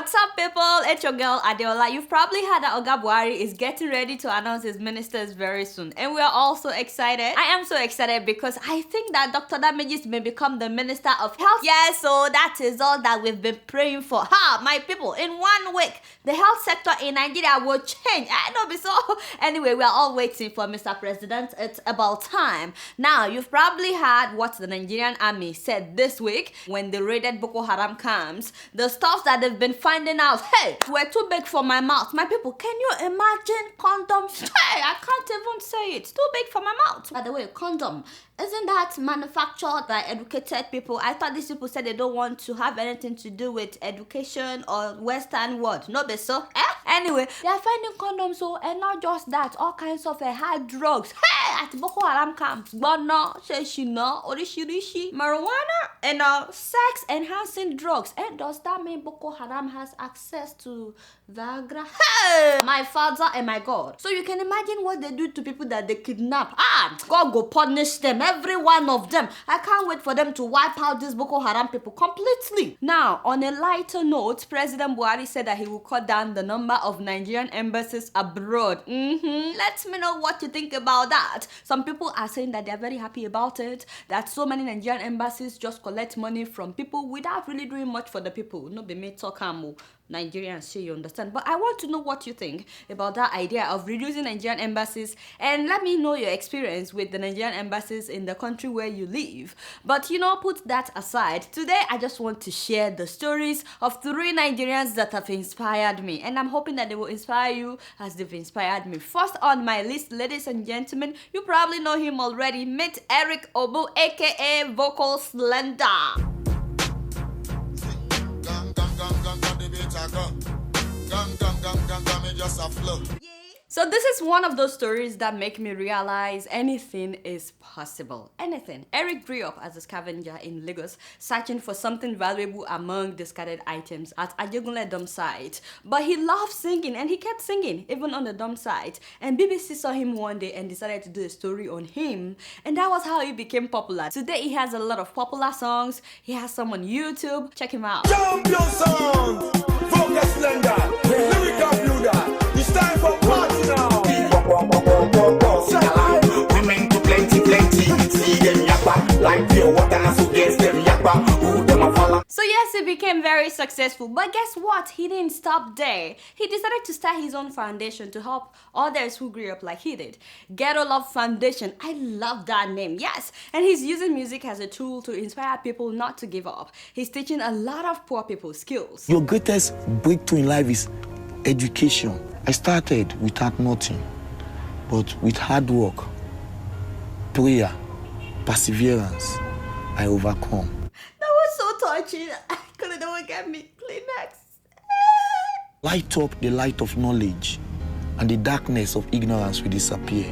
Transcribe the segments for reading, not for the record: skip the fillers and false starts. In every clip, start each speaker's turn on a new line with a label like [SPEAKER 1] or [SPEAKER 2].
[SPEAKER 1] What's up, people? It's your girl Adeola. You've probably heard that Oga Buhari is getting ready to announce his ministers very soon, and we are all so excited. I am so excited because I think that Dr. Damages may become the Minister of Health. Yeah, so that is all that we've been praying for. My people, in 1 week, the health sector in Nigeria will change. I know, so anyway, we are all waiting for Mr. President. It's about time. Now, you've probably heard what the Nigerian army said this week when they raided Boko Haram camps. The stuff that they've been finding out, hey, we're too big for my mouth. My people, can you imagine condoms? Hey, I can't even say it. It's too big for my mouth. By the way, condom, isn't that manufactured by educated people? I thought these people said they don't want to have anything to do with education or Western world. No, be so. Anyway, they are finding condoms, so, and not just that, all kinds of hard drugs. Hey, at Boko Haram camps, Bono, Sheshina, Orishirishi, marijuana, and sex-enhancing drugs. And does that mean Boko Haram has access to Viagra? Hey, my father and my God. So you can imagine what they do to people that they kidnap. God go punish them, every one of them. I can't wait for them to wipe out these Boko Haram people completely. Now, on a lighter note, President Buhari said that he will cut down the number of Nigerian embassies abroad. Let me know what you think about that. Some people are saying that they're very happy about it, that so many Nigerian embassies just collect money from people without really doing much for the people. No be me talk Nigerians, sure you understand. But I want to know what you think about that idea of reducing Nigerian embassies, and let me know your experience with the Nigerian embassies in the country where you live. But put that aside. Today I just want to share the stories of 3 Nigerians that have inspired me, and I'm hoping that they will inspire you as they've inspired me. First on my list, ladies and gentlemen, you probably know him already. Meet Eric Obuh, aka Vocal Slender. So this is one of those stories that make me realize anything is possible. Anything. Eric grew up as a scavenger in Lagos, searching for something valuable among discarded items at Eseoghene dump site. But he loved singing, and he kept singing even on the dump site. And BBC saw him one day and decided to do a story on him. And that was how he became popular. Today he has a lot of popular songs. He has some on YouTube. Check him out.
[SPEAKER 2] Champion songs! Vocal Slender! Lyrical Builder! It's time for party now! Women to plenty, see them yakba, like pure water and so against them yakba, who them a follow.
[SPEAKER 1] So yes, he became very successful, but guess what? He didn't stop there. He decided to start his own foundation to help others who grew up like he did. Ghetto Love Foundation. I love that name, yes. And he's using music as a tool to inspire people not to give up. He's teaching a lot of poor people skills.
[SPEAKER 3] Your greatest breakthrough in life is education. I started without nothing, but with hard work, prayer, perseverance, I overcome.
[SPEAKER 1] That was so touching. Couldn't no one get me Kleenex.
[SPEAKER 3] Light up the light of knowledge, and the darkness of ignorance will disappear.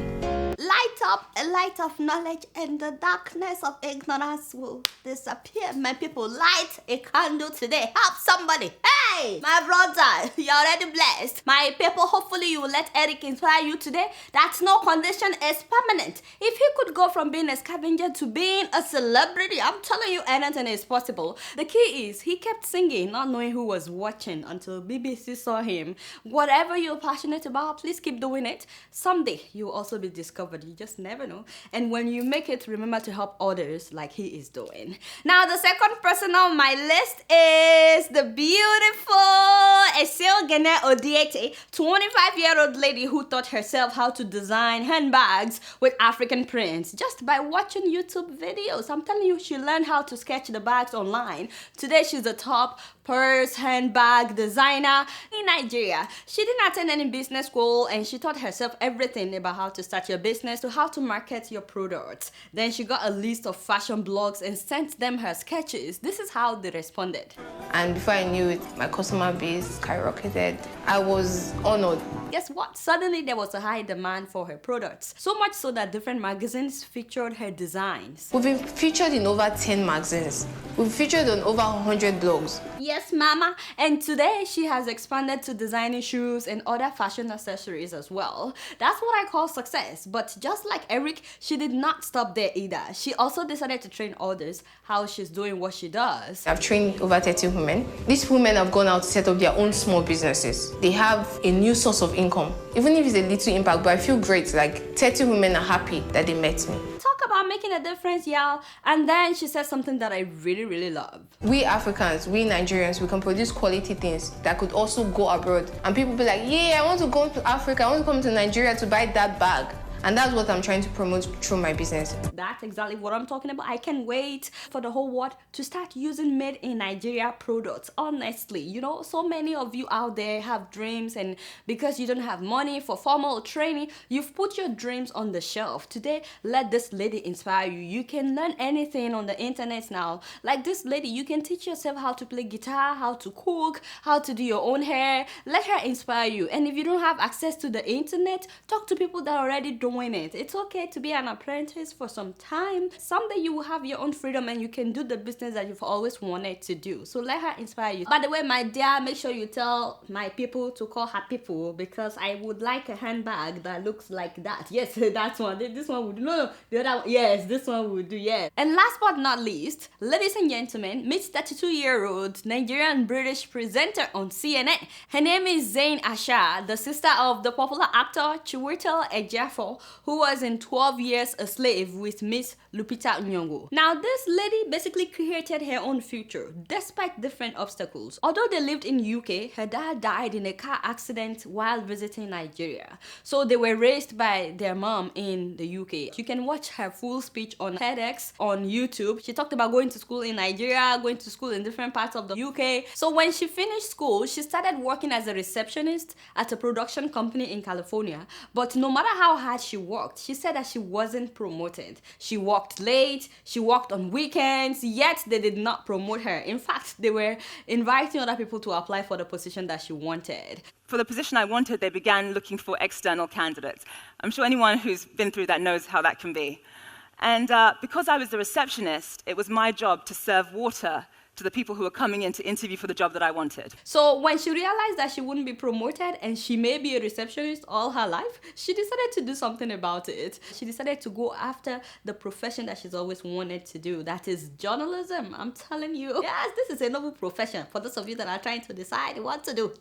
[SPEAKER 1] Light up a light of knowledge, and the darkness of ignorance will disappear. My people, light a candle today. Help somebody. Hey, my brother, you're already blessed. My people, hopefully you will let Eric inspire you today that no condition is permanent. If he could go from being a scavenger to being a celebrity, I'm telling you, anything is possible. The key is he kept singing, not knowing who was watching, until BBC saw him. Whatever you're passionate about, please keep doing it. Someday you'll also be discovered. You just never know. And when you make it, remember to help others like he is doing. Now, the second person on my list is the beautiful Eseoghene Odiete, 25-year-old lady who taught herself how to design handbags with African prints just by watching YouTube videos. I'm telling you, she learned how to sketch the bags online. Today, she's the top purse handbag designer in Nigeria. She didn't attend any business school, and she taught herself everything about how to start your business to how to market your products. Then she got a list of fashion blogs and sent them her sketches. This is how they responded.
[SPEAKER 4] And before I knew it, my customer base skyrocketed. I was honored.
[SPEAKER 1] Guess what? Suddenly there was a high demand for her products. So much so that different magazines featured her designs.
[SPEAKER 4] We've been featured in over 10 magazines. We've featured on over 100 blogs.
[SPEAKER 1] Yes, mama. And today she has expanded to designing shoes and other fashion accessories as well. That's what I call success. But just like Eric, she did not stop there either. She also decided to train others how she's doing what she does.
[SPEAKER 4] I've trained over 30 women. These women have gone out to set up their own small businesses. They have a new source of income. Even if it's a little impact, but I feel great. Like 30 women are happy that they met me.
[SPEAKER 1] Talk about making a difference, y'all. And then she said something that I really, really love.
[SPEAKER 4] We Africans, we Nigerians, we can produce quality things that could also go abroad. And people be like, yeah, I want to go to Africa, I want to come to Nigeria to buy that bag. And that's what I'm trying to promote through my business.
[SPEAKER 1] That's exactly what I'm talking about. I can't wait for the whole world to start using made in Nigeria products. Honestly, you know, so many of you out there have dreams, and because you don't have money for formal training, you've put your dreams on the shelf. Today, let this lady inspire you. You can learn anything on the internet now. Like this lady, you can teach yourself how to play guitar, how to cook, how to do your own hair. Let her inspire you. And if you don't have access to the internet, talk to people that are already doing it. It's okay to be an apprentice for some time. Someday you will have your own freedom and you can do the business that you've always wanted to do. So let her inspire you. By the way, my dear, make sure you tell my people to call her people, because I would like a handbag that looks like that. Yes, that's one. This one would do. No, the other one. Yes, this one would do. Yes. And last but not least, ladies and gentlemen, meet 32-year-old Nigerian British presenter on CNN. Her name is Zain Asha, the sister of the popular actor Chiwetel Ejiofor, who was in 12 Years a Slave with Miss Lupita Nyong'o. Now, this lady basically created her own future despite different obstacles. Although they lived in UK, her dad died in a car accident while visiting Nigeria. So they were raised by their mom in the UK. You can watch her full speech on TEDx on YouTube. She talked about going to school in Nigeria, going to school in different parts of the UK. So when she finished school, she started working as a receptionist at a production company in California. But no matter how hard she worked, she said that she wasn't promoted. She worked late, she worked on weekends, yet they did not promote her. In fact, they were inviting other people to apply for the position that she wanted.
[SPEAKER 5] For the position I wanted, they began looking for external candidates. I'm sure anyone who's been through that knows how that can be. And because I was the receptionist, it was my job to serve water to the people who were coming in to interview for the job that I wanted.
[SPEAKER 1] So when she realized that she wouldn't be promoted and she may be a receptionist all her life, she decided to do something about it. She decided to go after the profession that she's always wanted to do. That is journalism. I'm telling you. Yes, this is a noble profession for those of you that are trying to decide what to do.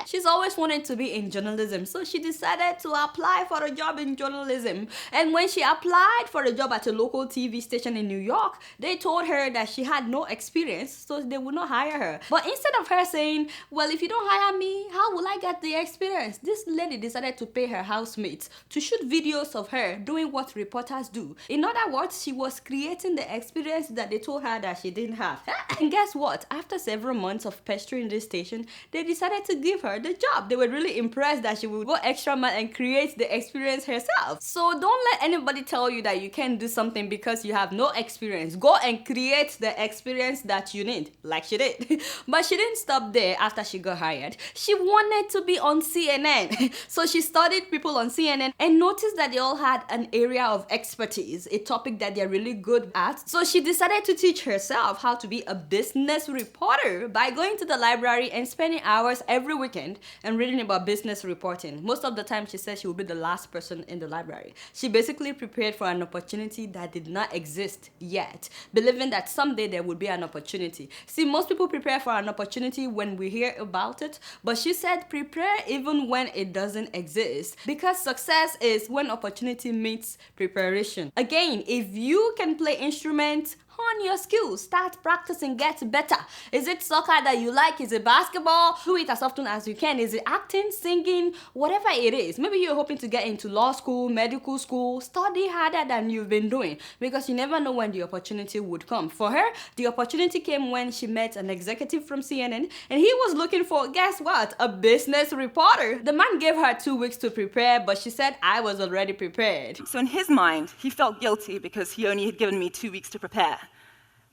[SPEAKER 1] She's always wanted to be in journalism, so she decided to apply for a job in journalism. And when she applied for a job at a local TV station in New York, they told her that she had no experience, so they would not hire her. But instead of her saying, well, if you don't hire me, how will I get the experience? This lady decided to pay her housemates to shoot videos of her doing what reporters do. In other words, she was creating the experience that they told her that she didn't have. And guess what? After several months of pestering this station, they decided to give her the job. They were really impressed that she would go extra mile and create the experience herself. So don't let anybody tell you that you can't do something because you have no experience. Go and create the experience that you need, like she did. But she didn't stop there after she got hired. She wanted to be on CNN. So she studied people on CNN and noticed that they all had an area of expertise, a topic that they're really good at. So she decided to teach herself how to be a business reporter by going to the library and spending hours every weekend and reading about business reporting. Most of the time, she said she would be the last person in the library. She basically prepared for an opportunity that did not exist yet, believing that someday there would be an opportunity. See, most people prepare for an opportunity when we hear about it, but she said prepare even when it doesn't exist, because success is when opportunity meets preparation. Again, if you can play instruments, hone your skills, start practicing, get better. Is it soccer that you like? Is it basketball? Do it as often as you can. Is it acting, singing, whatever it is? Maybe you're hoping to get into law school, medical school. Study harder than you've been doing, because you never know when the opportunity would come. For her, the opportunity came when she met an executive from CNN, and he was looking for, guess what, a business reporter. The man gave her 2 weeks to prepare, but she said, I was already prepared.
[SPEAKER 5] So in his mind, he felt guilty because he only had given me 2 weeks to prepare.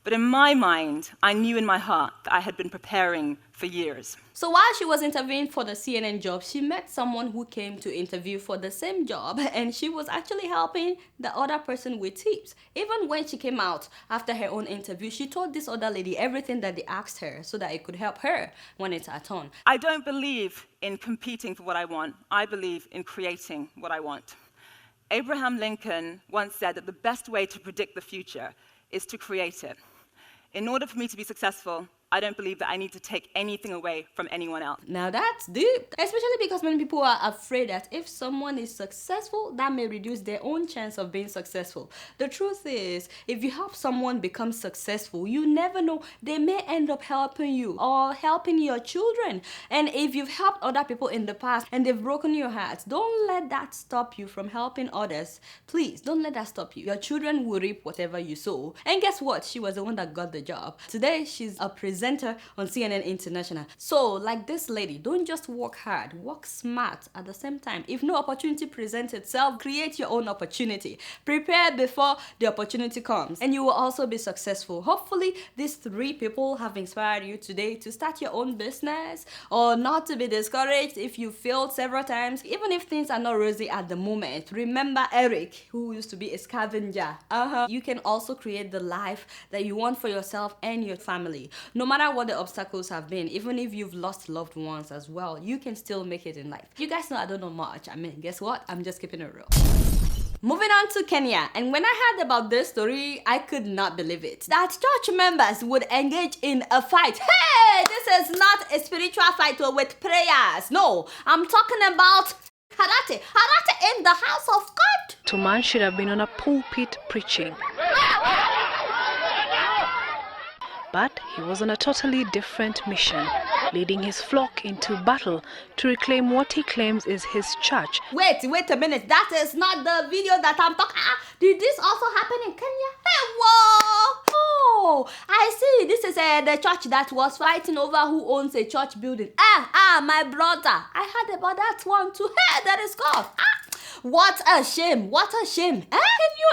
[SPEAKER 5] But in my mind, I knew in my heart that I had been preparing for years.
[SPEAKER 1] So while she was interviewing for the CNN job, she met someone who came to interview for the same job, and she was actually helping the other person with tips. Even when she came out after her own interview, she told this other lady everything that they asked her so that it could help her when it's her turn.
[SPEAKER 5] I don't believe in competing for what I want. I believe in creating what I want. Abraham Lincoln once said that the best way to predict the future is to create it. In order for me to be successful, I don't believe that I need to take anything away from anyone else.
[SPEAKER 1] Now that's deep, especially because many people are afraid that if someone is successful, that may reduce their own chance of being successful. The truth is, if you help someone become successful, you never know, they may end up helping you or helping your children. And if you've helped other people in the past and they've broken your heart, don't let that stop you from helping others. Please, don't let that stop you. Your children will reap whatever you sow. And guess what? She was the one that got the job. Today, she's a presenter on CNN International. So, like this lady, don't just work hard, work smart at the same time. If no opportunity presents itself, create your own opportunity. Prepare before the opportunity comes, and you will also be successful. Hopefully, these 3 people have inspired you today to start your own business or not to be discouraged if you failed several times. Even if things are not rosy at the moment, remember Eric, who used to be a scavenger. You can also create the life that you want for yourself and your family. No matter what the obstacles have been, even if you've lost loved ones as well, you can still make it in life. You guys know I don't know much. I mean, guess what? I'm just keeping it real. Moving on to Kenya, and when I heard about this story, I could not believe it. That church members would engage in a fight. Hey, this is not a spiritual fight with prayers. No, I'm talking about karate. Karate in the house of God.
[SPEAKER 6] Tuman should have been on a pulpit preaching. But he was on a totally different mission, leading his flock into battle to reclaim what he claims is his church.
[SPEAKER 1] Wait a minute. That is not the video that I'm talking. Did this also happen in Kenya? Hey, whoa! Oh, I see. This is the church that was fighting over who owns a church building. My brother. I heard about that one too. Hey, that is God. What a shame. What a shame. Can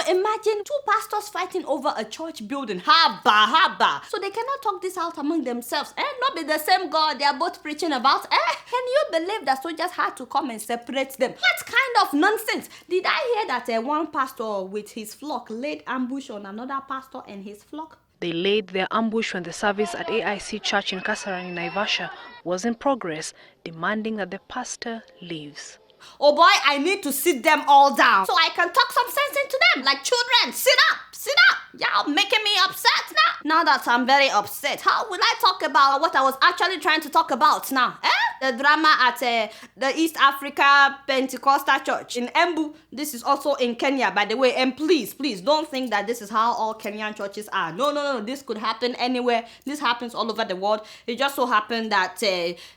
[SPEAKER 1] you imagine 2 pastors fighting over a church building? Haba. So they cannot talk this out among themselves. Not be the same God they are both preaching about. Can you believe that soldiers had to come and separate them? What kind of nonsense? Did I hear that one pastor with his flock laid ambush on another pastor and his flock?
[SPEAKER 6] They laid their ambush when the service at AIC Church in Kasarani, Naivasha was in progress, demanding that the pastor leaves.
[SPEAKER 1] Oh boy, I need to sit them all down so I can talk some sense into them. Like children, sit up. Y'all making me upset now. Now that I'm very upset, how will I talk about what I was actually trying to talk about now? The drama at the East Africa Pentecostal Church in Embu. This is also in Kenya, by the way. And please don't think that this is how all Kenyan churches are. No. This could happen anywhere. This happens all over the world. It just so happened that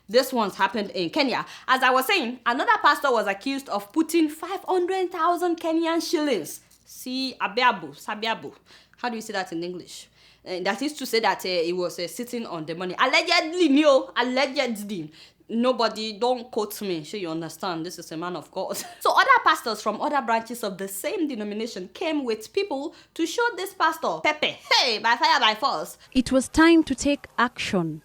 [SPEAKER 1] this one's happened in Kenya. As I was saying, another pastor was accused of putting 500,000 Kenyan shillings. Sabiabu. How do you say that in English? That is to say that he was sitting on the money. Allegedly. Nobody, don't quote me. Sure, you understand. This is a man of God. So other pastors from other branches of the same denomination came with people to show this pastor, Pepe, hey, by fire, by force.
[SPEAKER 7] It was time to take action.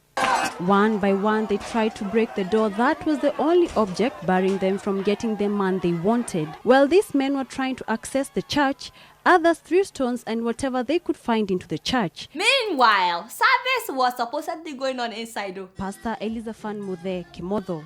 [SPEAKER 7] One by one, they tried to break the door. That was the only object barring them from getting the man they wanted. While these men were trying to access the church, others threw stones and whatever they could find into the church.
[SPEAKER 1] Meanwhile, service was supposedly going on inside.
[SPEAKER 7] Pastor Elizaphan Muthe Kimotho.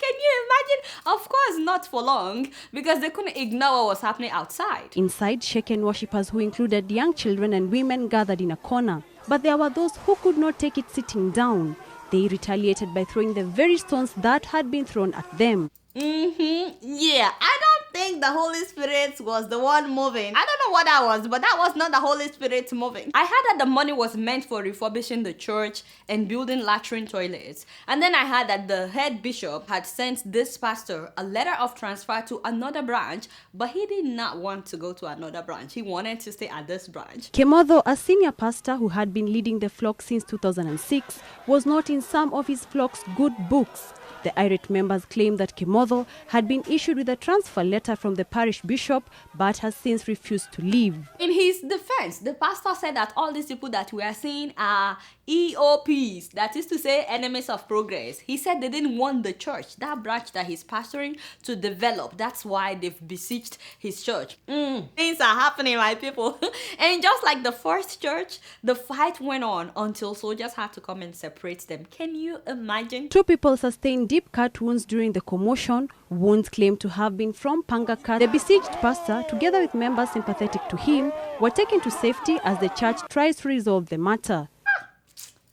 [SPEAKER 1] Can you imagine? Of course, not for long, because they couldn't ignore what was happening outside.
[SPEAKER 7] Inside, shaken worshippers who included young children and women gathered in a corner. But there were those who could not take it sitting down. They retaliated by throwing the very stones that had been thrown at them.
[SPEAKER 1] Yeah, I don't think the Holy Spirit was the one moving. I don't know what that was, but that was not the Holy Spirit moving. I heard that the money was meant for refurbishing the church and building latrine toilets. And then I heard that the head bishop had sent this pastor a letter of transfer to another branch, but he did not want to go to another branch. He wanted to stay at this branch.
[SPEAKER 7] Kimotho, a senior pastor who had been leading the flock since 2006, was not in some of his flock's good books. The irate members claim that Kimotho had been issued with a transfer letter from the parish bishop but has since refused to leave.
[SPEAKER 1] In his defense, the pastor said that all these people that we are seeing are EOPs, that is to say, enemies of progress. He said they didn't want the church, that branch that he's pastoring, to develop. That's why they've besieged his church. Things are happening, my people. And just like the first church, the fight went on until soldiers had to come and separate them. Can you imagine?
[SPEAKER 7] 2 people sustained deep cut wounds during the commotion, wounds claimed to have been from panga cut. The besieged pastor, together with members sympathetic to him, were taken to safety as the church tries to resolve the matter.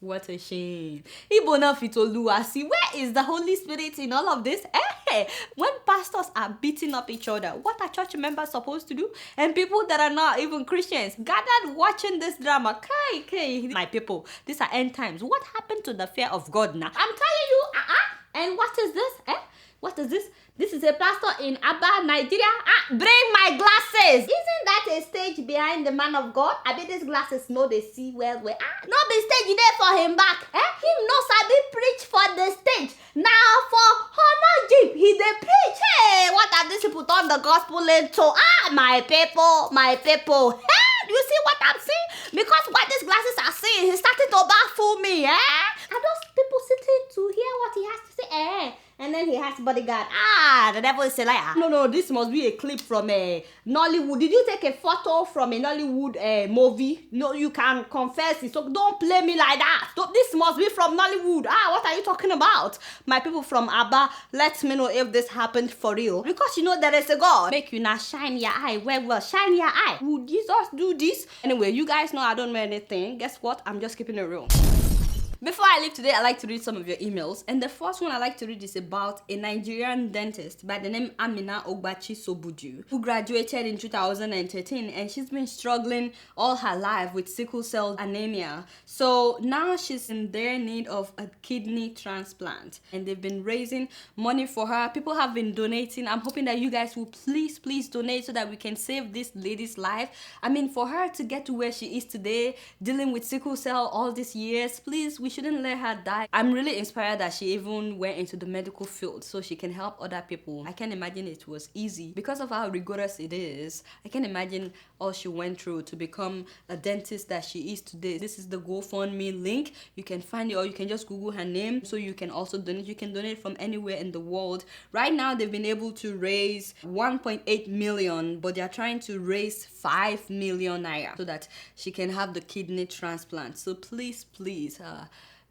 [SPEAKER 1] What a shame. Where is the Holy Spirit in all of this? When pastors are beating up each other, what are church members supposed to do? And people that are not even Christians gathered watching this drama. My people, these are end times. What happened to the fear of God now? I'm telling you, and what is this? What is this? This is a pastor in Aba, Nigeria. Bring my glasses. Isn't that a stage behind the man of God? I bet these glasses know they see well. No be stage there for him back. Him no sabi preach for the stage. Now for honor jeep, he dey preach. Hey, what have these people turned the gospel into? My people, my people. Do you see what I'm saying? Because what these glasses are saying, he's starting to baffle me. Are those people sitting to hear what he has to say? And then he has bodyguard. The devil is a liar. No, this must be a clip from Nollywood. Did you take a photo from a Nollywood movie? No, you can confess it. So don't play me like that. This must be from Nollywood. What are you talking about? My people from Abba, let me know if this happened for real. Because you know there is a God. Make you not shine your eye. Well, shine your eye. Would Jesus do this? Anyway, you guys know I don't know anything. Guess what? I'm just keeping it real. Before I leave today, I like to read some of your emails. And the first one I like to read is about a Nigerian dentist by the name Amina Ogbachi Sobuju, who graduated in 2013, and she's been struggling all her life with sickle cell anemia. So now she's in their need of a kidney transplant, and they've been raising money for her. People have been donating. I'm hoping that you guys will please donate so that we can save this lady's life. I mean, for her to get to where she is today, dealing with sickle cell all these years, please, we shouldn't let her die. I'm really inspired that she even went into the medical field so she can help other people. I can't imagine it was easy because of how rigorous it is. I can't imagine all she went through to become a dentist that she is today. This is the GoFundMe link. You can find it, or you can just Google her name so you can also donate. You can donate from anywhere in the world. Right now they've been able to raise 1.8 million, but they're trying to raise 5 million naira so that she can have the kidney transplant. So please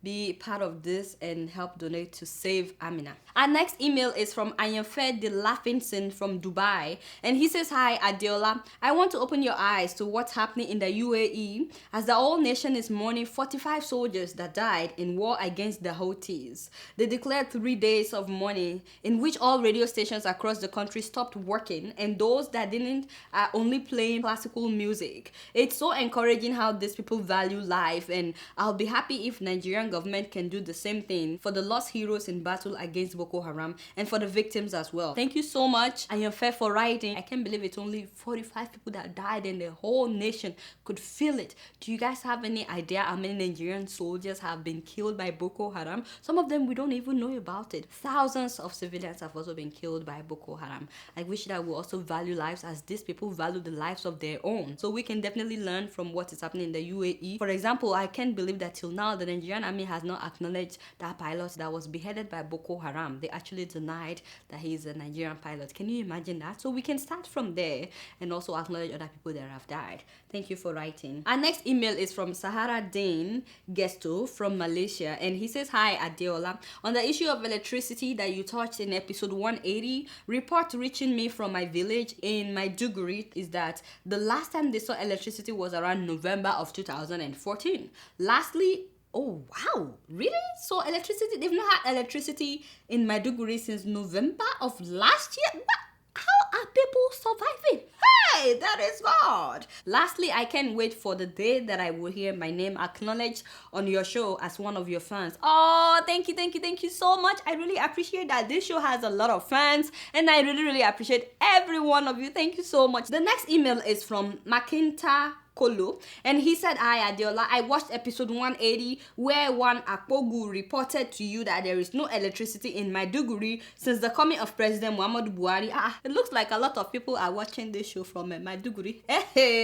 [SPEAKER 1] be part of this and help donate to save Amina. Our next email is from Ayanfe the Laughingson from Dubai, and he says, "Hi Adeola, I want to open your eyes to what's happening in the UAE as the whole nation is mourning 45 soldiers that died in war against the Houthis. They declared 3 days of mourning in which all radio stations across the country stopped working, and those that didn't are only playing classical music. It's so encouraging how these people value life, and I'll be happy if Nigerian government can do the same thing for the lost heroes in battle against Boko Haram and for the victims as well." Thank you so much, Ayanfe, for writing. I can't believe it's only 45 people that died and the whole nation could feel it. Do you guys have any idea how many Nigerian soldiers have been killed by Boko Haram? Some of them we don't even know about it. Thousands of civilians have also been killed by Boko Haram. I wish that we also value lives as these people value the lives of their own. So we can definitely learn from what is happening in the UAE. For example, I can't believe that till now the Nigerian army has not acknowledged that pilot that was beheaded by Boko Haram. They actually denied that he is a Nigerian pilot. Can you imagine that? So we can start from there and also acknowledge other people that have died. Thank you for writing. Our next email is from Sahara Dane Gesto from Malaysia, and he says, "Hi Adeola, on the issue of electricity that you touched in episode 180, report reaching me from my village in Maiduguri is that the last time they saw electricity was around November of 2014. Lastly, oh wow, really? So electricity, they've not had electricity in Maiduguri since November of last year? But how are people surviving? Hey, that is God. Lastly, I can't wait for the day that I will hear my name acknowledged on your show as one of your fans." Oh, thank you so much. I really appreciate that. This show has a lot of fans, and I really appreciate every one of you. Thank you so much. The next email is from Makinta Kolo, and he said, "Hi Adeola, I watched episode 180 where one Akpogu reported to you that there is no electricity in Maiduguri since the coming of President Muhammadu Buhari." It looks like a lot of people are watching this show from Maiduguri.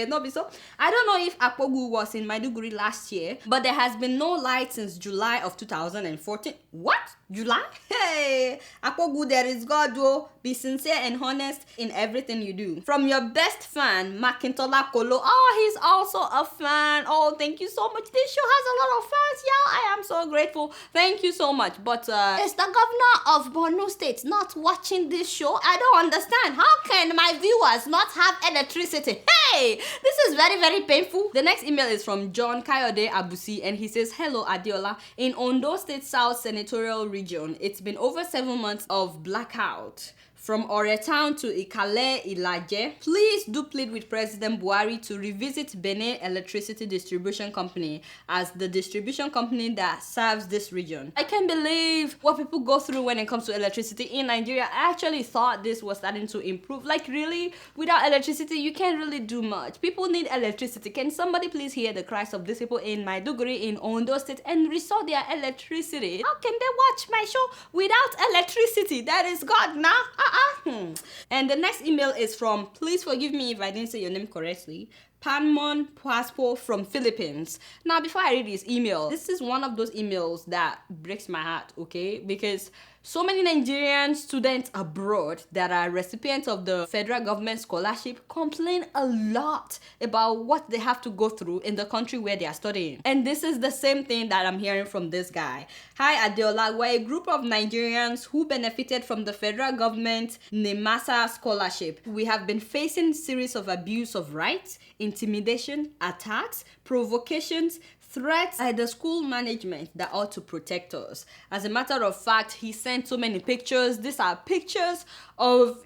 [SPEAKER 1] No be so. I don't know if Akpogu was in Maiduguri last year, but there has been no light since July of 2014. What? July? Hey, Akpogu, there is God, though. Be sincere and honest in everything you do. From your best fan, Makintola Kolo. Oh, he's also a fan. Oh, thank you so much. This show has a lot of fans, y'all. I am so grateful. Thank you so much. But is the governor of Borno State not watching this show? I don't understand. How can my viewers not have electricity? Hey, this is very, very painful. The next email is from John Kayode Abusi, and he says, "Hello Adeola, in Ondo State South Senatorial Region, it's been over 7 months of blackout. From Oretown to Ikale Ilaje, please do plead with President Buhari to revisit Benin Electricity Distribution Company as the distribution company that serves this region." I can't believe what people go through when it comes to electricity in Nigeria. I actually thought this was starting to improve. Like, really, without electricity, you can't really do much. People need electricity. Can somebody please hear the cries of these people in Maiduguri, in Ondo State, and restore their electricity? How can they watch my show without electricity? That is God now. And the next email is from, please forgive me if I didn't say your name correctly, Panmon Paspo from Philippines. Now, before I read this email, this is one of those emails that breaks my heart, okay? Because so many Nigerian students abroad that are recipients of the federal government scholarship complain a lot about what they have to go through in the country where they are studying. And this is the same thing that I'm hearing from this guy. "Hi Adeola, we're a group of Nigerians who benefited from the federal government NEMASA scholarship. We have been facing series of abuse of rights, intimidation, attacks, provocations, threats by the school management that ought to protect us. As a matter of fact, he sent so many pictures. These are pictures of,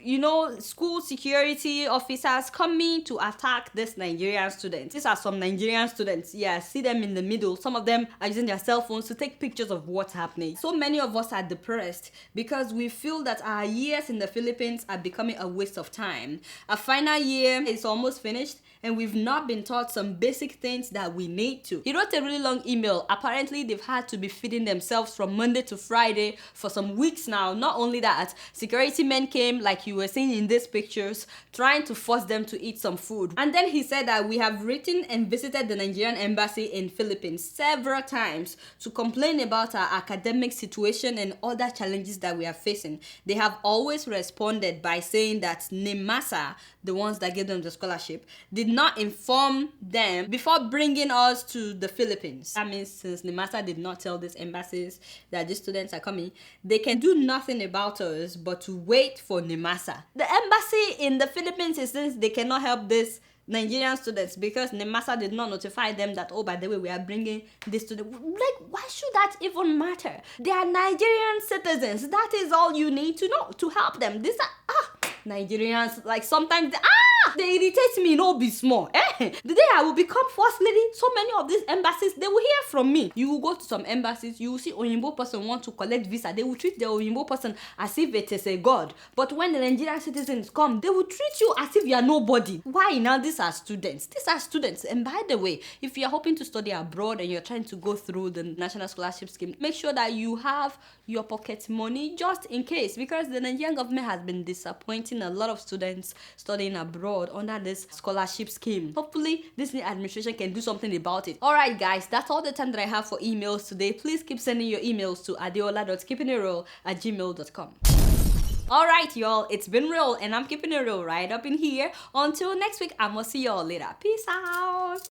[SPEAKER 1] school security officers coming to attack this Nigerian students. These are some Nigerian students. Yeah, see them in the middle. Some of them are using their cell phones to take pictures of what's happening. So many of us are depressed because we feel that our years in the Philippines are becoming a waste of time. Our final year is almost finished, and we've not been taught some basic things that we need to." He wrote a really long email. Apparently, they've had to be feeding themselves from Monday to Friday for some weeks now. Not only that, security men came, like you were seeing in these pictures, trying to force them to eat some food. And then he said that we have written and visited the Nigerian embassy in Philippines several times to complain about our academic situation and other challenges that we are facing. They have always responded by saying that NEMASA, the ones that gave them the scholarship, did not inform them before bringing us to the Philippines. That means since NEMASA did not tell these embassies that these students are coming, they can do nothing about us but to wait for NEMASA. The embassy in the Philippines is since they cannot help this Nigerian students because NEMASA did not notify them that, oh, by the way, we are bringing this student. Like, why should that even matter? They are Nigerian citizens. That is all you need to know to help them. These are Nigerians, like sometimes they irritate me, no be small. The day I will become first lady, so many of these embassies, they will hear from me. You will go to some embassies, you will see Oyinbo person want to collect visa. They will treat the Oyinbo person as if it is a god. But when the Nigerian citizens come, they will treat you as if you are nobody. Why now? These are students. These are students. And by the way, if you are hoping to study abroad and you're trying to go through the National Scholarship Scheme, make sure that you have your pocket money just in case, because the Nigerian government has been disappointing a lot of students studying abroad under this scholarship scheme. Hopefully this new administration can do something about it. Alright guys, that's all the time that I have for emails today. Please keep sending your emails to adeola.keepingitreal@gmail.com. Alright y'all, it's been real and I'm keeping it real right up in here. Until next week, I'm gonna see y'all later. Peace out.